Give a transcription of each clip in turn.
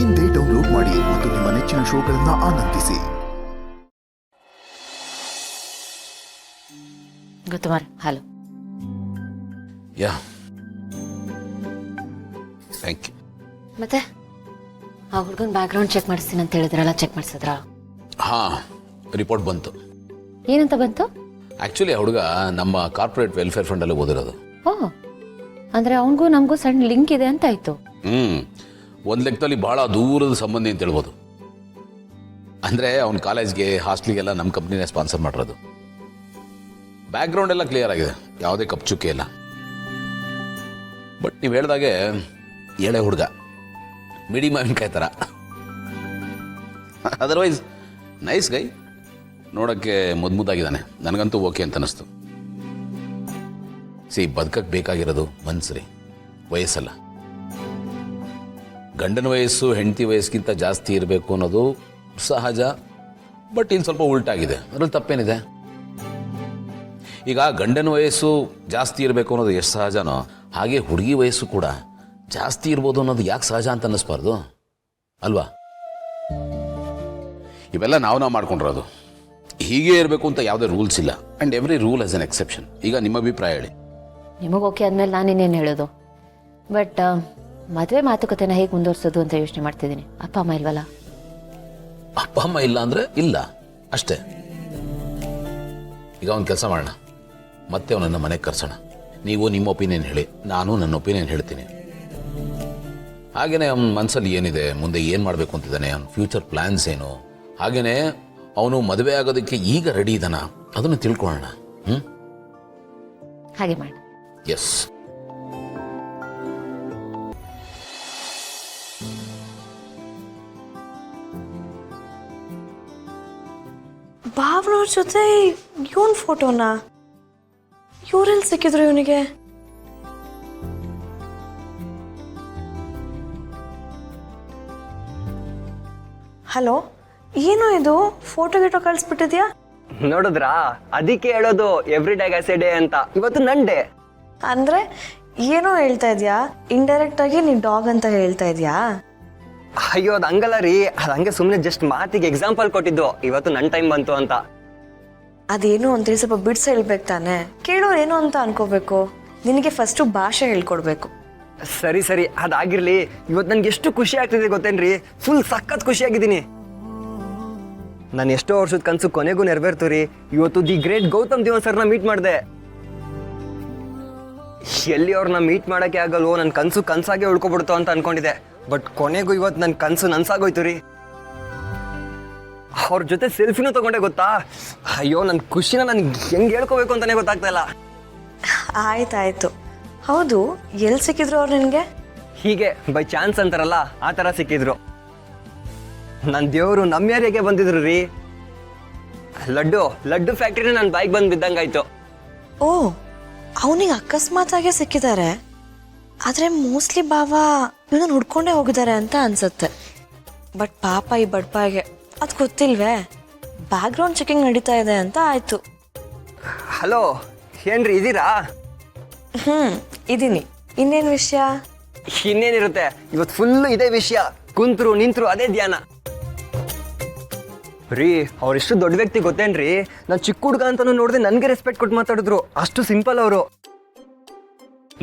ಇಂದೇ ಡೌನ್ಲೋಡ್ ಮಾಡಿ ಮತ್ತು ನಿಮ್ಮ ನೆಚ್ಚಿನ ಶೋಗಳನ್ನು ಆನಂದಿಸಿ. ಗೊತ್ತುಮಾರ್, ಹಲೋ. Yeah, thank you. ಮತ್ತೆ ಆ ಹುಡುಗನ ಬ್ಯಾಕ್ಗ್ರೌಂಡ್ ಚೆಕ್ ಮಾಡಿಸ್ತೀನಿ ಅಂತ ಹೇಳಿದ್ರಲ್ಲ, ಚೆಕ್ ಮಾಡಿಸಿದ್ರಾ? ಹಾಂ, ರಿಪೋರ್ಟ್ ಬಂತು. ಏನಂತ ಬಂತು? ಆ್ಯಕ್ಚುಲಿ ಆ ಹುಡುಗ ನಮ್ಮ ಕಾರ್ಪೊರೇಟ್ ವೆಲ್ಫೇರ್ ಫಂಡಲ್ಲಿ ಓದಿರೋದು. ಓ, ಅಂದರೆ ಅವನಿಗೂ ನಮಗೂ ಸಣ್ಣ ಲಿಂಕ್ ಇದೆ ಅಂತ ಆಯ್ತು. ಒಂದು ಲೆಕ್ಕದಲ್ಲಿ ಭಾಳ ದೂರದ ಸಂಬಂಧಿ ಅಂತ ಹೇಳ್ಬೋದು. ಅಂದರೆ ಅವ್ನ ಕಾಲೇಜ್ಗೆ ಹಾಸ್ಟ್ಲಿಗೆಲ್ಲ ನಮ್ಮ ಕಂಪ್ನಿನೇ ಸ್ಪಾನ್ಸರ್ ಮಾಡಿರೋದು. ಬ್ಯಾಕ್ಗ್ರೌಂಡ್ ಎಲ್ಲ ಕ್ಲಿಯರ್ ಆಗಿದೆ, ಯಾವುದೇ ಕಪ್ಚುಕ್ಕೆ ಇಲ್ಲ. ಬಟ್ ನೀವು ಹೇಳ್ದಾಗೆ ಎಳೆ ಹುಡುಗ, ಮಿಡಿ ಮಾವಿನಕಾಯಿ ಥರ. ಅದರ್ವೈಸ್ ನೈಸ್ ಗೈ, ನೋಡೋಕ್ಕೆ ಮುದ್ದಾಗಿದ್ದಾನೆ. ನನಗಂತೂ ಓಕೆ ಅಂತ ಅನ್ನಿಸ್ತು. ಬದುಕಕ್ಕೆ ಬೇಕಾಗಿರೋದು ಮನ್ಸರಿ, ವಯಸ್ಸಲ್ಲ. ಗಂಡನ ವಯಸ್ಸು ಹೆಂಡತಿ ವಯಸ್ಸಿಗಿಂತ ಜಾಸ್ತಿ ಇರಬೇಕು ಅನ್ನೋದು ಸಹಜ. ಬಟ್ ಇನ್ನು ಸ್ವಲ್ಪ ಉಲ್ಟಾಗಿದೆ, ಅದ್ರಲ್ಲಿ ತಪ್ಪೇನಿದೆ? ಈಗ ಗಂಡನ ವಯಸ್ಸು ಜಾಸ್ತಿ ಇರಬೇಕು ಅನ್ನೋದು ಎಷ್ಟು ಸಹಜನೋ, ಹಾಗೆ ಹುಡುಗಿ ವಯಸ್ಸು ಕೂಡ ಜಾಸ್ತಿ ಇರ್ಬೋದು ಅನ್ನೋದು ಯಾಕೆ ಸಹಜ ಅಂತ ಅನ್ನಿಸ್ಬಾರ್ದು ಅಲ್ವಾ? ಇವೆಲ್ಲ ನಾವು ಮಾಡ್ಕೊಂಡಿರೋದು. ಹೀಗೆ ಇರಬೇಕು ಅಂತ ಯಾವುದೇ ರೂಲ್ಸ್ ಇಲ್ಲ. And every rule as an exception. ಈಗ ನಿಮ್ಮ ಅಭಿಪ್ರಾಯ ಹೇಳಿ. ನಿಮಗೆ ಓಕೆ ಆದ್ಮೇಲೆ ನಾನು ಇನ್ನೇನು ಹೇಳೋದು? ಬಟ್ ಮದುವೆ ಮಾತುಕತೆನ ಹೇಗೆ ಮುಂದುವರ್ಸೋದು ಅಂತ ಯೋಚನೆ ಮಾಡ್ತಿದ್ದೀನಿ. ಅಪ್ಪ ಅಮ್ಮ ಇಲ್ವಲ್ಲ? ಅಪ್ಪ ಅಮ್ಮ ಇಲ್ಲ ಅಂದರೆ ಇಲ್ಲ ಅಷ್ಟೇ. ಈಗ ಒಂದು ಕೆಲಸ ಮಾಡೋಣ, ಮತ್ತೆ ಅವನನ್ನು ಮನೆಗೆ ಕರ್ಸೋಣ. ನೀವು ನಿಮ್ಮ ಒಪಿನಿಯನ್ ಹೇಳಿ, ನಾನು ನನ್ನ ಒಪಿನಿಯನ್ ಹೇಳ್ತೀನಿ. ಹಾಗೆಯೇ ಅವನ ಮನಸ್ಸಲ್ಲಿ ಏನಿದೆ, ಮುಂದೆ ಏನು ಮಾಡಬೇಕು ಅಂತಿದ್ದಾನೆ, ಅವನ ಫ್ಯೂಚರ್ ಪ್ಲ್ಯಾನ್ಸ್ ಏನು, ಹಾಗೆಯೇ ಅವನು ಮದುವೆ ಆಗೋದಕ್ಕೆ ಈಗ ರೆಡಿ ಇದ್ದಾನ, ಅದನ್ನು ತಿಳ್ಕೊಳ್ಳೋಣ. ಹಾಗೆ ಮಾಡಿ. ಎಸ್. ಭಾವನವ್ರ ಜೊತೆ ಇವನ್ ಫೋಟೋನ ಇವರೆಲ್ಲಿ ಸಿಕ್ಕಿದ್ರು ಇವನಿಗೆ? ಹಲೋ, ಏನು ಇದು? ಫೋಟೋ ಗಿಟೋ ಕಳಿಸ್ಬಿಟ್ಟಿದ್ಯಾ? ನೋಡಿದ್ರಾ, ಅದಕ್ಕೆ ಹೇಳೋದು every day as A day ಅಂತ. ಇವತ್ತು ನನ್ ಡೇ. ಅಂದ್ರೆ ಏನೋ ಹೇಳ್ತಾ ಇದ್ಯಾ? ಇಂಡೈರೆಕ್ಟ್ ಆಗಿ ನೀನ್ ಡಾಗ್ ಅಂತ ಹೇಳ್ತಾ ಇದ್ಯಾ? ಅಯ್ಯೋ, ಅದು ಹಂಗಲ್ಲ ರೀ, ಅದು ಹಂಗೆ ಸುಮ್ಮನೆ ಜಸ್ಟ್ ಮಾತಿಗೆ ಎಕ್ಸಾಂಪಲ್ ಕೊಟ್ಟಿದ್ದು. ಇವತ್ತು ನನ್ನ ಟೈಮ್ ಬಂತು ಅಂತ. ಅದೇನು ಅಂತೇಳಿ ಸ್ವಲ್ಪ ಬಿಡ್ಸ್ ಹೇಳ್ಬೇಕು ತಾನೆ. ಕೇಳೋರು ಏನು ಅಂತ ಅನ್ಕೋಬೇಕು. ನಿನಗೆ ಫಸ್ಟು ಭಾಷೆ ಹೇಳ್ಕೊಡ್ಬೇಕು. ಸರಿ ಸರಿ, ಅದಾಗಿರ್ಲಿ. ಇವತ್ತು ನನ್ಗೆ ಎಷ್ಟು ಖುಷಿ ಆಗ್ತಿದೆ ಗೊತ್ತೇನ್ರಿ? ಫುಲ್ ಸಖತ್ ಖುಷಿಯಾಗಿದ್ದೀನಿ. ನಾನು ಎಷ್ಟೋ ವರ್ಷದ ಕನಸು ಕೊನೆಗೂ ನೆರವೇರ್ತು ರೀ. ಇವತ್ತು ದಿ ಗ್ರೇಟ್ ಗೌತಮ್ ದಿವನ್ ಸರ್ನ ಮೀಟ್ ಮಾಡಿದೆ. ಎಲ್ಲಿ ಅವ್ರನ್ನ ಮೀಟ್ ಮಾಡೋಕ್ಕೆ ಆಗಲ್ವೋ, ನನ್ನ ಕನಸು ಕನಸಾಗೆ ಉಳ್ಕೊಬಿಡ್ತು ಅಂತ ಅನ್ಕೊಂಡಿದ್ದೆ. ಬಟ್ ಕೊನೆಗೂ ಇವತ್ತು ನನ್ನ ಕನಸು ನನ್ಸಾಗೋಯ್ತು ರೀ. ಅವ್ರ ಜೊತೆ ಸೆಲ್ಫಿನೂ ತಗೊಂಡೆ ಗೊತ್ತಾ? ಅಯ್ಯೋ, ನನ್ನ ಖುಷಿನ ನನ್ಗೆ ಹೆಂಗೆ ಹೇಳ್ಕೋಬೇಕು ಅಂತಾನೆ ಗೊತ್ತಾಗ್ತಾ ಇಲ್ಲ. ಆಯ್ತಾಯ್ತು. ಹೌದು, ಎಲ್ಲಿ ಸಿಕ್ಕಿದ್ರು ಅವ್ರು ನಿನಗೆ? ಹೀಗೆ ಬೈ ಚಾನ್ಸ್ ಅಂತಾರಲ್ಲ, ಆ ಥರ ಸಿಕ್ಕಿದ್ರು. ನನ್ನ ದೇವರು ನಮ್ಮ ಏರಿಯಾಗೆ ಬಂದಿದ್ರು ರೀ. ಲಡ್ಡು ಫ್ಯಾಕ್ಟ್ರಿನ ನನ್ನ ಬೈಕ್ ಬಂದು ಬಿದ್ದಂಗಾಯ್ತು. ಓ, ಅವನಿಗೆ ಅಕಸ್ಮಾತ್ ಆಗಿ ಸಿಕ್ಕಿದ್ದಾರೆ. ಆದರೆ ಮೋಸ್ಟ್ಲಿ ಬಾವ ಇವನನ್ನು ಹುಡ್ಕೊಂಡೇ ಹೋಗಿದ್ದಾರೆ ಅಂತ ಅನ್ಸುತ್ತೆ. ಬಟ್ ಪಾಪ ಈ ಬಡ್ಪಾಗೆ ಅದು ಗೊತ್ತಿಲ್ವೇ? ಬ್ಯಾಕ್ಗ್ರೌಂಡ್ ಚೆಕಿಂಗ್ ನಡೀತಾ ಇದೆ ಅಂತ ಆಯ್ತು. ಹಲೋ, ಏನ್ರಿ ಇದ್ದೀರಾ? ಇದೀನಿ. ಇನ್ನೇನು ವಿಷಯ? ಇನ್ನೇನಿರುತ್ತೆ, ಇವತ್ತು ಫುಲ್ಲು ಇದೇ ವಿಷಯ. ಕುಂತ್ರು ನಿಂತ್ರು ಅದೇ ಧ್ಯಾನ ರೀ. ಅವ್ರೆಷ್ಟು ದೊಡ್ಡ ವ್ಯಕ್ತಿ ಗೊತ್ತೇನ್ರಿ? ನಾನು ಚಿಕ್ಕ ಹುಡುಗ ಅಂತಾನು ನೋಡಿದ್ರೆ ನನಗೆ ರೆಸ್ಪೆಕ್ಟ್ ಕೊಟ್ಟು ಮಾತಾಡಿದ್ರು. ಅಷ್ಟು ಸಿಂಪಲ್ ಅವರು.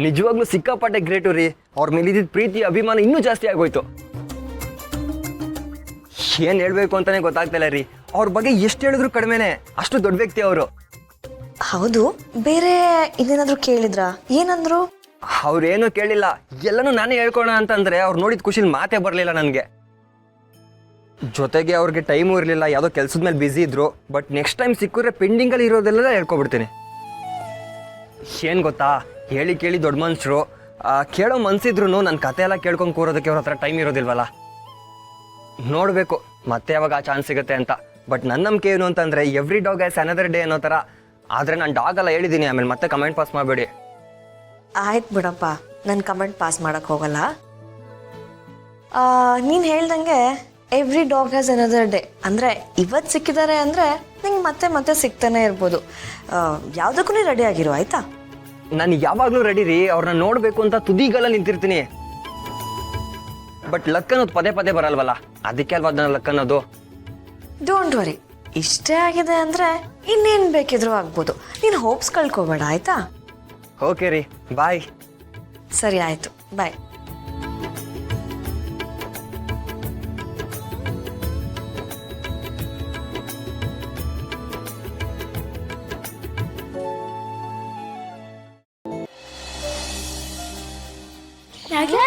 ನಿಜವಾಗ್ಲೂ ಸಿಕ್ಕಾಪಟ್ಟೆ ಗ್ರೇಟು ರೀ. ಅವ್ರ ಮೇಲಿದ್ದ ಪ್ರೀತಿ ಅಭಿಮಾನ ಇನ್ನೂ ಜಾಸ್ತಿ ಆಗೋಯ್ತು. ಏನು ಹೇಳ್ಬೇಕು ಅಂತಾನೆ ಗೊತ್ತಾಗ್ತಿಲ್ಲ ರೀ. ಅವ್ರ ಬಗ್ಗೆ ಎಷ್ಟು ಹೇಳಿದ್ರು ಕಡಿಮೆನೆ, ಅಷ್ಟು ದೊಡ್ಡ ವ್ಯಕ್ತಿ ಅವರು. ಹೌದು, ಬೇರೆ ಇನ್ನೇನಾದ್ರೂ ಕೇಳಿದ್ರಾ? ಏನಂದ್ರು? ಅವ್ರೇನು ಕೇಳಿಲ್ಲ, ಎಲ್ಲನೂ ನಾನೇ ಹೇಳ್ಕೊಳ ಅಂತಂದ್ರೆ ಅವ್ರು ನೋಡಿದ ಖುಷಿಲಿ ಮಾತೇ ಬರಲಿಲ್ಲ ನನಗೆ. ಜೊತೆಗೆ ಅವ್ರಿಗೆ ಟೈಮು ಇರಲಿಲ್ಲ, ಯಾವುದೋ ಕೆಲಸದ ಮೇಲೆ ಬ್ಯುಸಿ ಇದ್ರು. ಬಟ್ ನೆಕ್ಸ್ಟ್ ಟೈಮ್ ಸಿಕ್ಕಿದ್ರೆ ಪೆಂಡಿಂಗಲ್ಲಿ ಇರೋದೆಲ್ಲ ಹೇಳ್ಕೊಬಿಡ್ತೀನಿ. ಏನು ಗೊತ್ತಾ, ಹೇಳಿ ಕೇಳಿ ದೊಡ್ಡ ಮನುಷ್ಯರು. ಕೇಳೋ ಮನ್ಸಿದ್ರು ನನ್ನ ಕತೆ ಎಲ್ಲ ಕೇಳ್ಕೊಂಡು ಕೂರೋದಕ್ಕೆ ಅವ್ರ ಹತ್ರ ಟೈಮ್ ಇರೋದಿಲ್ವಲ್ಲ. ನೋಡಬೇಕು ಮತ್ತೆ ಯಾವಾಗ ಆ ಚಾನ್ಸ್ ಸಿಗುತ್ತೆ ಅಂತ. ಬಟ್ ನನ್ನ ನಂಬಿಕೆ ಏನು ಅಂತಂದರೆ every dog as another day ಅನ್ನೋ ಥರ. ಆದರೆ ನಾನು ಡಾಗ್ ಎಲ್ಲ ಹೇಳಿದ್ದೀನಿ, ಆಮೇಲೆ ಮತ್ತೆ ಕಮೆಂಟ್ ಪಾಸ್ ಮಾಡಬೇಡಿ. ಆಯ್ತು ಬಿಡಪ್ಪ, ನಾನು ಕಮೆಂಟ್ ಪಾಸ್ ಮಾಡೋಕ್ಕೆ ಹೋಗಲ್ಲ. ನೀನು ಹೇಳ್ದಂಗೆ every dog has another day ಅಂದರೆ ಇವತ್ತು ಸಿಕ್ಕಿದ್ದಾರೆ ಅಂದರೆ ನಿಂಗೆ ಮತ್ತೆ ಮತ್ತೆ ಸಿಗ್ತಾನೆ ಇರ್ಬೋದು. ಯಾವುದಕ್ಕೂ ನೀನು ರೆಡಿ ಆಗಿರು, ಆಯಿತಾ? ನಾನು ಯಾವಾಗಲೂ ರೆಡಿ ರೀ. ಅವ್ರನ್ನ ನೋಡಬೇಕು ಅಂತ ತುದಿಗೆಲ್ಲ ನಿಂತಿರ್ತೀನಿ. ಬಟ್ ಲಕ್ ಅನ್ನೋದು ಪದೇ ಪದೇ ಬರಲ್ವಲ್ಲ, ಅದಕ್ಕೆ ಅಲ್ವಾ ಅದನ್ನ ಲಕ್ ಅನ್ನೋದು. ಡೋಂಟ್ ವರಿ, ಇಷ್ಟೇ ಆಗಿದೆ ಅಂದ್ರೆ ಇನ್ನೇನ್ ಬೇಕಿದ್ರು ಆಗ್ಬೋದು. ನೀನು ಹೋಪ್ಸ್ ಕಳ್ಕೊಬೇಡ ಆಯ್ತಾ. ಓಕೆ ರೀ, ಬಾಯ್. ಸರಿ ಆಯ್ತು, ಬಾಯ್.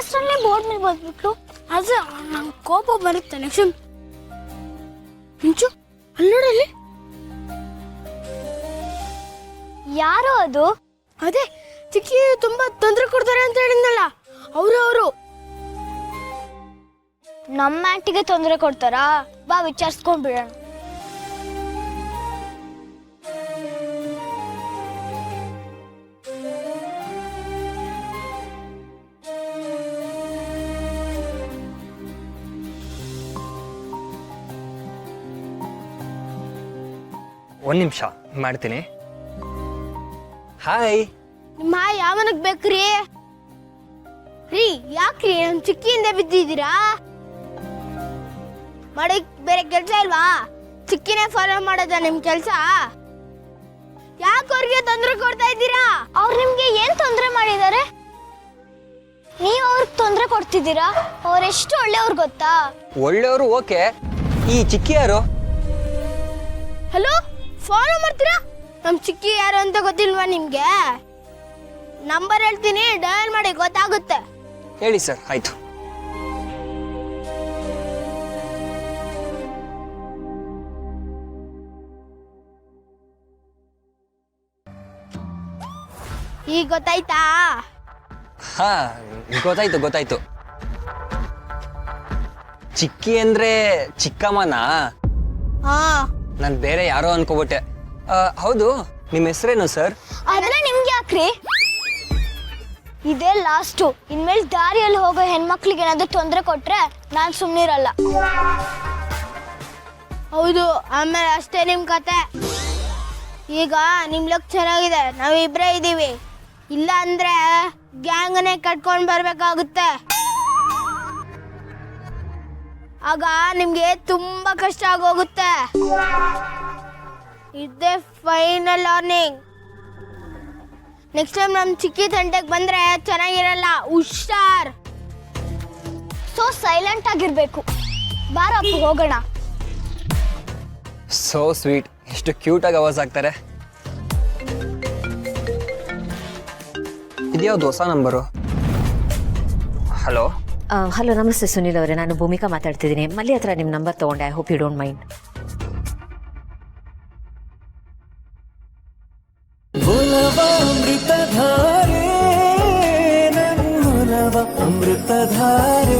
ಅಷ್ಟರಲ್ಲೇ ಬೋರ್ಡ್ ಮೇಲೆ ಬಂದ್ಬಿಟ್ಲು. ಆದ್ರೆ ನಂಗೆ ಕೋಪ ಬರುತ್ತೆ. ನೆಕ್ಸ್ಟ್ ಮಿಂಚು ಅಲ್ಲಿ ನೋಡಲ್ಲಿ ಯಾರು ಅದು? ಅದೇ ಚಿಕ್ಕಿ ತುಂಬಾ ತೊಂದರೆ ಕೊಡ್ತಾರೆ ಅಂತ ಹೇಳಿದ್ನಲ್ಲ, ಅವರು ನಮ್ಮ ಆಂಟಿಗೆ ತೊಂದರೆ ಕೊಡ್ತಾರಾ? ಬಾ ವಿಚಾರಿಸ್ಕೊಂಡ್ ಬಿಡೋಣ. ಒಂದು ನಿಮಿಷ ಮಾಡ್ತೀನಿ. ಹಾಯ್. ನಿಮ್ಮ ಯಾವನಕ್ ಬೇಕ್ರಿ? ರೀ ಯಾಕ್ರಿ ನಮ್ ಚಿಕ್ಕಿಯಿಂದ ಬಿದ್ದಿದ್ದೀರಾ? ಮಾಡಕ್ ಬೇರೆ ಕೆಲ್ಸ ಇಲ್ವಾ? ಚಿಕ್ಕಿನೇ ಫಾಲೋ ಮಾಡೋದ ನಿಮ್ ಕೆಲ್ಸ? ಯಾಕೆ ಅವ್ರಿಗೆ ತೊಂದರೆ ಕೊಡ್ತಾ ಇದ್ದೀರಾ? ಅವ್ರು ನಿಮ್ಗೆ ಏನ್ ತೊಂದರೆ ಮಾಡಿದ್ದಾರೆ? ನೀವು ಅವ್ರಿಗೆ ತೊಂದರೆ ಕೊಡ್ತಿದ್ದೀರಾ? ಅವ್ರೆಷ್ಟು ಒಳ್ಳೆಯವ್ರು ಗೊತ್ತಾ? ಒಳ್ಳೆಯವರು ಓಕೆ, ಈ ಚಿಕ್ಕಿ ಯಾರು? ಹಲೋ, ಫಾಲೋ ಮಾಡ್ತೀರಾ? ನಮ್ ಚಿಕ್ಕಿ ಯಾರು ಅಂತ ಗೊತ್ತಿಲ್ವಾ ನಿಮ್ಗೆ? ನಂಬರ್ ಹೇಳ್ತೀನಿ, ಡಯಲ್ ಮಾಡಿ, ಗೊತ್ತಾಗುತ್ತೆ. ಹೇಳಿ ಸರ್. ಆಯ್ತು. ಈಗ ಗೊತ್ತಾಯ್ತಾ? ಹಾ, ಗೊತ್ತಾಯ್ತು. ಚಿಕ್ಕಿ ಅಂದ್ರೆ ಚಿಕ್ಕಮ್ಮನಾ? ಹಾ, ನಾನು ಬೇರೆ ಯಾರೋ ಅನ್ಕೋಬಿಟ್ಟೆ. ಹೌದು, ನಿಮ್ಮ ಹೆಸರೇನು ಸರ್? ಆದ್ರೆ ನಿಮ್ಗೆ ಯಾಕ್ರಿ? ಇದೇ ಲಾಸ್ಟು. ಇನ್ಮೇಲೆ ದಾರಿಯಲ್ಲಿ ಹೋಗೋ ಹೆಣ್ಮಕ್ಳಿಗೆ ಏನಾದ್ರು ತೊಂದರೆ ಕೊಟ್ರೆ ನಾನ್ ಸುಮ್ನಿರಲ್ಲ. ಹೌದು, ಆಮೇಲೆ ಅಷ್ಟೇ ನಿಮ್ ಕತೆ. ಈಗ ನಿಮ್ ಲಕ್ ಚೆನ್ನಾಗಿದೆ, ನಾವಿಬ್ರೇ ಇದೀವಿ. ಇಲ್ಲ ಅಂದ್ರೆ ಗ್ಯಾಂಗ್ನೇ ಕಟ್ಕೊಂಡ್ ಬರ್ಬೇಕಾಗುತ್ತೆ. ಆಗ ನಿಮ್ಗೆ ತುಂಬಾ ಕಷ್ಟ ಆಗೋಗುತ್ತೆ. ಇದೇ ಫೈನಲ್ ವಾರ್ನಿಂಗ್. ನೆಕ್ಸ್ಟ್ ಟೈಮ್ ನಮ್ ಚಿಕ್ಕಿ ತಂಟೆಗೆ ಬಂದ್ರೆ ಚೆನ್ನಾಗಿರಲ್ಲ, ಹುಷಾರ್. ಸೊ ಸೈಲೆಂಟ್ ಆಗಿರ್ಬೇಕು. ಬಾರಪ್ಪ ಹೋಗೋಣ. ಸೋ ಸ್ವೀಟ್, ಎಷ್ಟು ಕ್ಯೂಟ್ ಆಗಿ ಆವಾಜ್ ಆಗ್ತಾರೆ. ಇದ್ಯಾವ್ದು ಹೊಸ ನಂಬರು? ಹಲೋ. ಹಲೋ, ನಮಸ್ತೆ ಸುನಿಲ್ ಅವರೇ, ನಾನು ಭೂಮಿಕಾ ಮಾತಾಡ್ತಿದ್ದೀನಿ. ಮಲ್ಲಿ ಹತ್ರ ನಿಮ್ಮ ನಂಬರ್ ತೊಗೊಂಡೆ. I hope you don't mind. Amruthadhaare